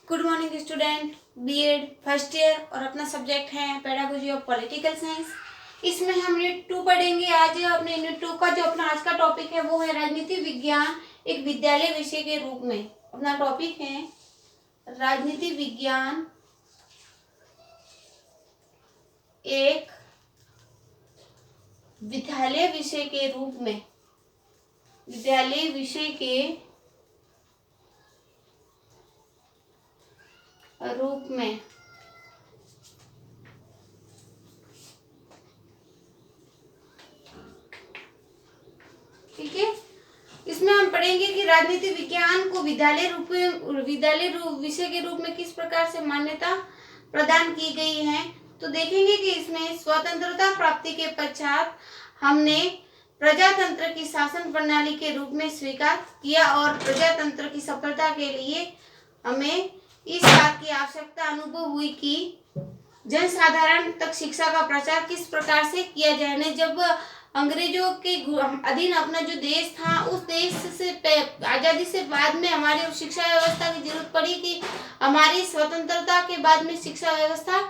Good morning student, BEd first year और अपना subject है पेडागोजी ऑफ पॉलिटिकल साइंस। इसमें हम यूनिट 2 पढ़ेंगे। आज अपने यूनिट 2 का जो अपना आज का टॉपिक है वो है राजनीति विज्ञान एक विद्यालय विषय के रूप में। अपना टॉपिक है राजनीति विज्ञान एक विद्यालय विषय के रूप में। विद्यालय विषय के रूप में ठीक है। इसमें हम पढ़ेंगे कि राजनीति विज्ञान को विद्यालय विषय के रूप में किस प्रकार से मान्यता प्रदान की गई है। तो देखेंगे कि इसमें स्वतंत्रता प्राप्ति के पश्चात हमने प्रजातंत्र की शासन प्रणाली के रूप में स्वीकार किया और प्रजातंत्र की सफलता के लिए हमें इस बात की आवश्यकता अनुभव हुई कि जनसाधारण तक शिक्षा का प्रचार किस प्रकार से किया जाए। जब अंग्रेजों के अधीन अपना जो देश था, उस देश से आजादी से बाद में हमारे शिक्षा व्यवस्था की जरूरत पड़ी कि हमारी स्वतंत्रता के बाद में शिक्षा व्यवस्था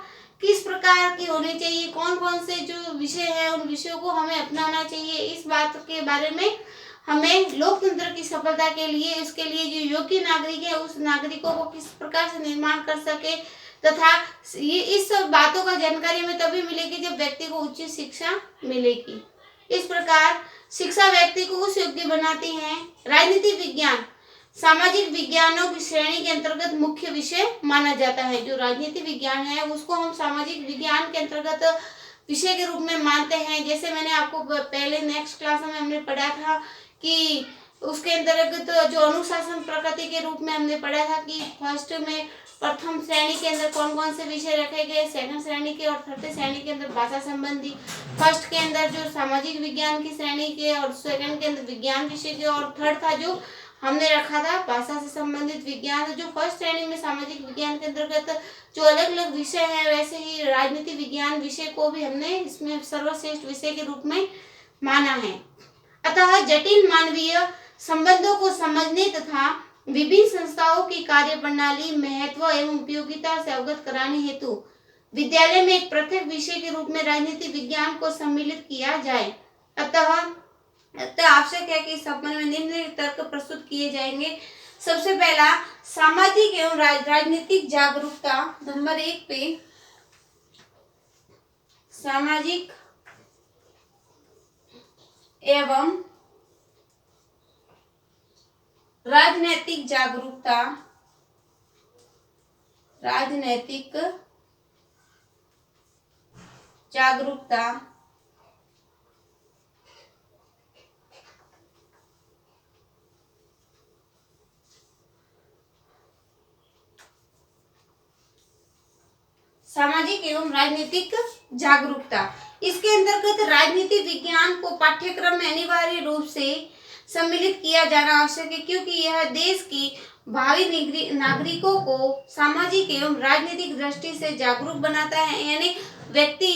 किस प्रकार की होनी चाहिए, कौन कौन से जो विषय हैं उन विषयों को हमें अपनाना चाहिए। इस बात के बारे में हमें लोकतंत्र की सफलता के लिए, उसके लिए जो योग्य नागरिक है उस नागरिकों को किस प्रकार से निर्माण कर सके तथा ये इस सब बातों का जानकारी हमें तभी मिलेगी जब व्यक्ति को उचित शिक्षा मिलेगी। इस प्रकार शिक्षा व्यक्ति को उस योग्य बनाती है। राजनीति विज्ञान सामाजिक विज्ञानों की श्रेणी के अंतर्गत मुख्य विषय माना जाता है। जो राजनीति विज्ञान है उसको हम सामाजिक विज्ञान के अंतर्गत विषय के रूप में मानते हैं। जैसे मैंने आपको पहले नेक्स्ट क्लास में हमने पढ़ा था कि उसके अंतर्गत जो अनुशासन प्रकृति के रूप में हमने पढ़ा था कि फर्स्ट में प्रथम श्रेणी के अंदर कौन कौन से विषय रखे गए, सेकंड श्रेणी के और थर्ड श्रेणी के अंदर भाषा संबंधी, फर्स्ट के अंदर जो सामाजिक विज्ञान की श्रेणी के और सेकंड के अंदर विज्ञान विषय के और थर्ड था जो हमने रखा था भाषा से संबंधित विज्ञान। जो फर्स्ट श्रेणी में सामाजिक विज्ञान के अंतर्गत जो अलग अलग विषय है, वैसे ही राजनीति विज्ञान विषय को भी हमने इसमें सर्वश्रेष्ठ विषय के रूप में माना है। अतः जटिल मानवीय संबंधों को समझने तथा विभिन्न संस्थाओं की कार्य प्रणाली, महत्व एवं उपयोगिता से अवगत कराने हेतु विद्यालय में एक पृथक विषय के रूप में राजनीति विज्ञान को सम्मिलित किया जाए। अतः आवश्यक है कि इस संबंध में निम्नलिखित तर्क प्रस्तुत किए जाएंगे। सबसे पहला सामाजिक एवं राजनीतिक जागरूकता। नंबर 1 पे सामाजिक एवं राजनैतिक जागरूकता। राजनैतिक जागरूकता सामाजिक एवं राजनीतिक जागरूकता। इसके अंतर्गत राजनीति विज्ञान को पाठ्यक्रम में अनिवार्य रूप से सम्मिलित किया जाना आवश्यक है, क्योंकि यह देश की भावी नागरिकों को सामाजिक एवं राजनीतिक दृष्टि से जागरूक बनाता है। यानी व्यक्ति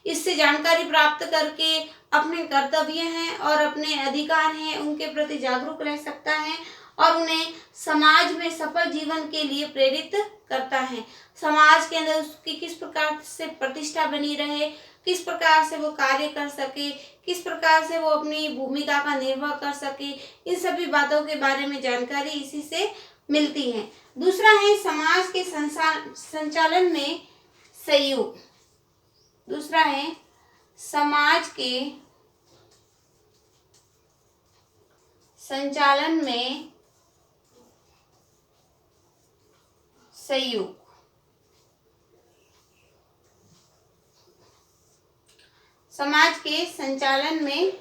इससे जानकारी प्राप्त करके अपने कर्तव्य हैं और अपने अधिकार हैं उनके प्रति जागरूक रह सकता है और उन्हें समाज में सफल जीवन के लिए प्रेरित करता है। समाज के अंदर उसकी किस प्रकार से प्रतिष्ठा बनी रहे, किस प्रकार से वो कार्य कर सके, किस प्रकार से वो अपनी भूमिका का निर्वाह कर सके, इन सभी बातों के बारे में जानकारी इसी से मिलती है। दूसरा है समाज के संचालन में सहयोग। दूसरा है समाज के संचालन में सहयोग। समाज के संचालन में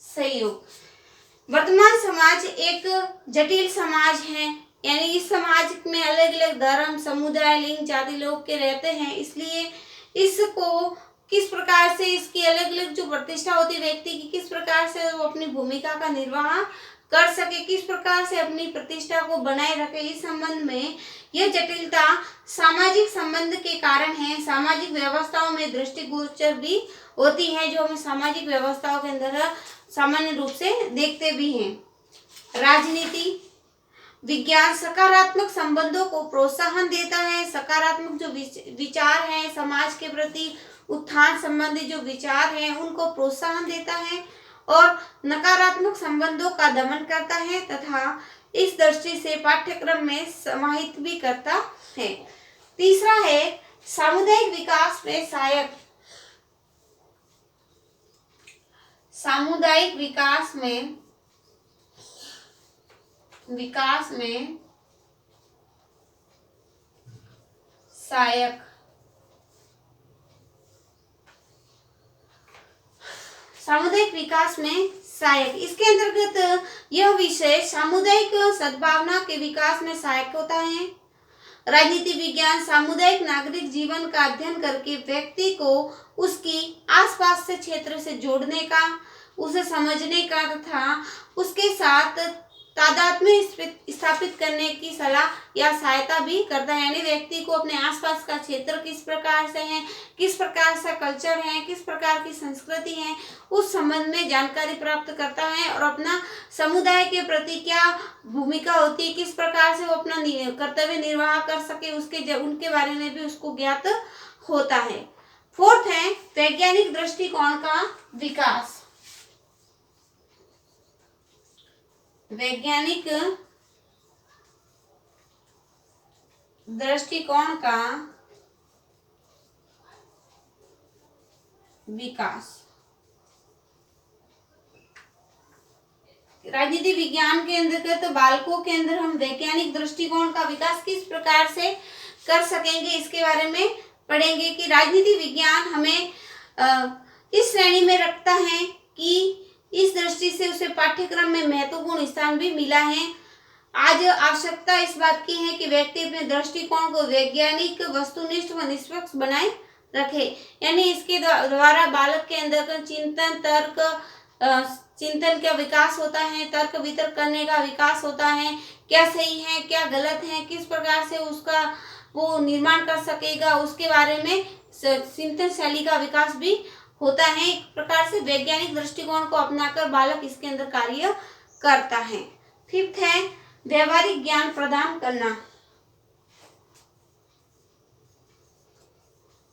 सहयोग। वर्तमान समाज एक जटिल समाज है, यानी इस समाज में अलग अलग धर्म, समुदाय, लिंग, जाति लोग के रहते हैं। इसलिए इसको किस प्रकार से इसकी अलग अलग जो प्रतिष्ठा होती है व्यक्ति की, किस प्रकार से वो अपनी भूमिका का निर्वाह कर सके, किस प्रकार से अपनी प्रतिष्ठा को बनाए रखे, इस संबंध में यह जटिलता सामाजिक संबंध के कारण है। सामाजिक व्यवस्थाओं में दृष्टिगोचर भी होती है, जो हमें सामाजिक व्यवस्थाओं के अंदर सामान्य रूप से देखते भी हैं। राजनीति विज्ञान सकारात्मक संबंधों को प्रोत्साहन देता है। सकारात्मक जो विचार हैं, समाज के प्रति उत्थान संबंधी जो विचार हैं उनको प्रोत्साहन देता है और नकारात्मक संबंधों का दमन करता है तथा इस दृष्टि से पाठ्यक्रम में समाहित भी करता है। तीसरा है सामुदायिक विकास में सहायक। सामुदायिक विकास में सहायक। सामुदायिक विकास में सहायक, इसके अंतर्गत यह विषय सामुदायिक सद्भावना के विकास में सहायक होता है। राजनीति विज्ञान सामुदायिक नागरिक जीवन का अध्ययन करके व्यक्ति को उसकी आसपास से क्षेत्र से जोड़ने का, उसे समझने का तथा उसके साथ तादात्म्य स्थापित करने की सलाह या सहायता भी करता है। यानी व्यक्ति को अपने आसपास का क्षेत्र किस प्रकार से है, किस प्रकार से कल्चर है, किस प्रकार की संस्कृति है, उस संबंध में जानकारी प्राप्त करता है और अपना समुदाय के प्रति क्या भूमिका होती है, किस प्रकार से वो अपना कर्तव्य निर्वाह कर सके, उनके बारे में भी उसको ज्ञात होता है। फोर्थ है वैज्ञानिक दृष्टिकोण का विकास। वैज्ञानिक दृष्टिकोण का विकास। राजनीति विज्ञान के अंतर्गत बालकों के अंदर हम वैज्ञानिक दृष्टिकोण का विकास किस प्रकार से कर सकेंगे इसके बारे में पढ़ेंगे कि राजनीति विज्ञान हमें इस श्रेणी में रखता है कि इस दृष्टि से उसे पाठ्यक्रम में महत्वपूर्ण स्थान भी मिला है। आज आवश्यकता इस बात की है कि व्यक्ति अपने दृष्टिकोण को वैज्ञानिक, वस्तुनिष्ठ व निष्पक्ष बनाए रखे। यानी इसके द्वारा बालक के अंदर चिंतन का विकास होता है, तर्क वितर्क करने का विकास होता है, क्या सही है क्या गलत है, किस प्रकार से उसका वो निर्माण कर सकेगा, उसके बारे में चिंतन शैली का विकास भी होता है। एक प्रकार से वैज्ञानिक दृष्टिकोण को अपनाकर बालक इसके अंदर कार्य करता है। फिफ्थ है व्यवहारिक ज्ञान प्रदान करना।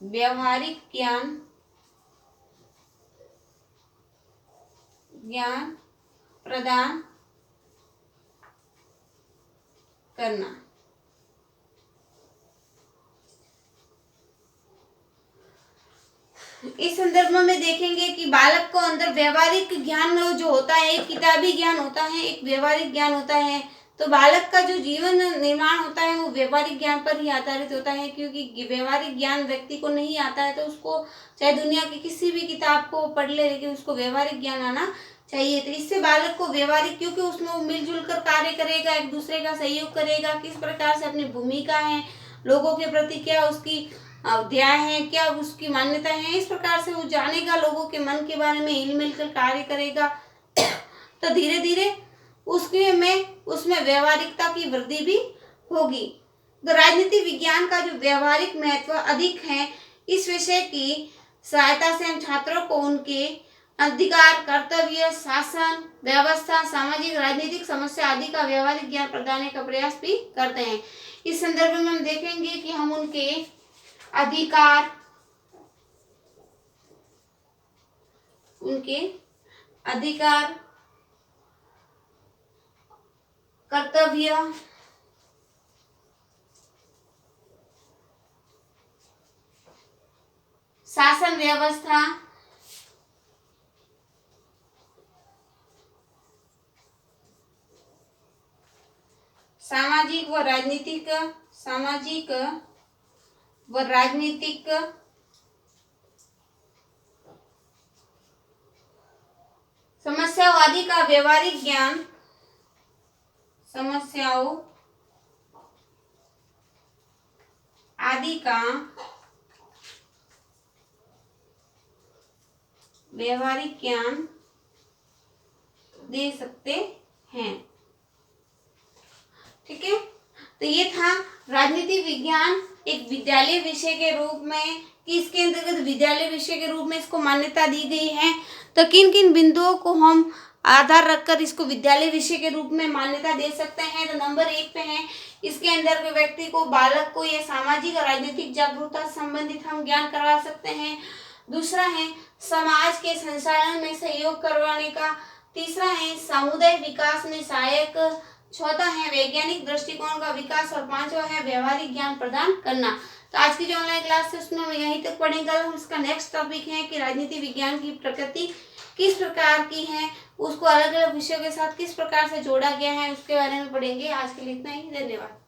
व्यवहारिक ज्ञान प्रदान करना। इस संदर्भ में देखेंगे कि बालक को अंदर व्यवहारिक ज्ञान जो होता है, एक किताबी ज्ञान होता है, एक व्यवहारिक ज्ञान होता है। तो बालक का जो जीवन निर्माण होता है वो व्यवहारिक ज्ञान पर ही आधारित होता है, क्योंकि व्यवहारिक ज्ञान व्यक्ति को नहीं आता है तो उसको चाहे दुनिया की किसी भी किताब को पढ़ ले, लेकिन उसको व्यवहारिक ज्ञान आना चाहिए। तो इससे बालक को व्यवहारिक, क्योंकि उसमें वो मिलजुल कर कार्य करेगा, एक दूसरे का सहयोग करेगा, किस प्रकार से अपनी भूमिका है, लोगों के प्रति क्या उसकी अध्याय है, क्या उसकी मान्यता है, इस प्रकार से वो जानेगा, लोगों के मन के बारे में हिल मिलकर कार्य करेगा। तो धीरे धीरे उसमें व्यवहारिकता की वृद्धि भी होगी। तो राजनीति विज्ञान का जो व्यवहारिक महत्व अधिक है, इस विषय की सहायता से हम छात्रों को उनके अधिकार, कर्तव्य, शासन व्यवस्था, सामाजिक राजनीतिक समस्या आदि का व्यवहारिक ज्ञान प्रदान का प्रयास भी करते हैं। इस संदर्भ में हम देखेंगे कि हम उनके अधिकार, कर्तव्य, शासन व्यवस्था, सामाजिक व राजनीतिक समस्याओं आदि का व्यवहारिक ज्ञान, समस्याओं आदि का व्यवहारिक ज्ञान दे सकते हैं। ठीक है, तो ये था राजनीति विज्ञान एक विद्यालय विषय के रूप में, कि इसके अंतर्गत विद्यालय विषय के रूप में इसको मान्यता दी गई है। तो किन किन बिंदुओं को हम आधार रखकर इसको विद्यालय विषय के रूप में मान्यता दे सकते हैं। तो नंबर 1 पे है, इसके अंदर के व्यक्ति को, बालक को ये सामाजिक और राजनीतिक जागरूकता से संबंधित हम ज्ञान करवा सकते हैं। दूसरा है समाज के संचालन में सहयोग करवाने का। तीसरा है समुदाय विकास में सहायक। चौथा है वैज्ञानिक दृष्टिकोण का विकास और पांचवा है व्यवहारिक ज्ञान प्रदान करना। तो आज की जो ऑनलाइन क्लास है उसमें हम यहीं तक पढ़ेंगे। कल हम इसका नेक्स्ट टॉपिक है कि राजनीति विज्ञान की प्रकृति किस प्रकार की है, उसको अलग अलग विषयों के साथ किस प्रकार से जोड़ा गया है, उसके बारे में पढ़ेंगे। आज के लिए इतना ही, धन्यवाद।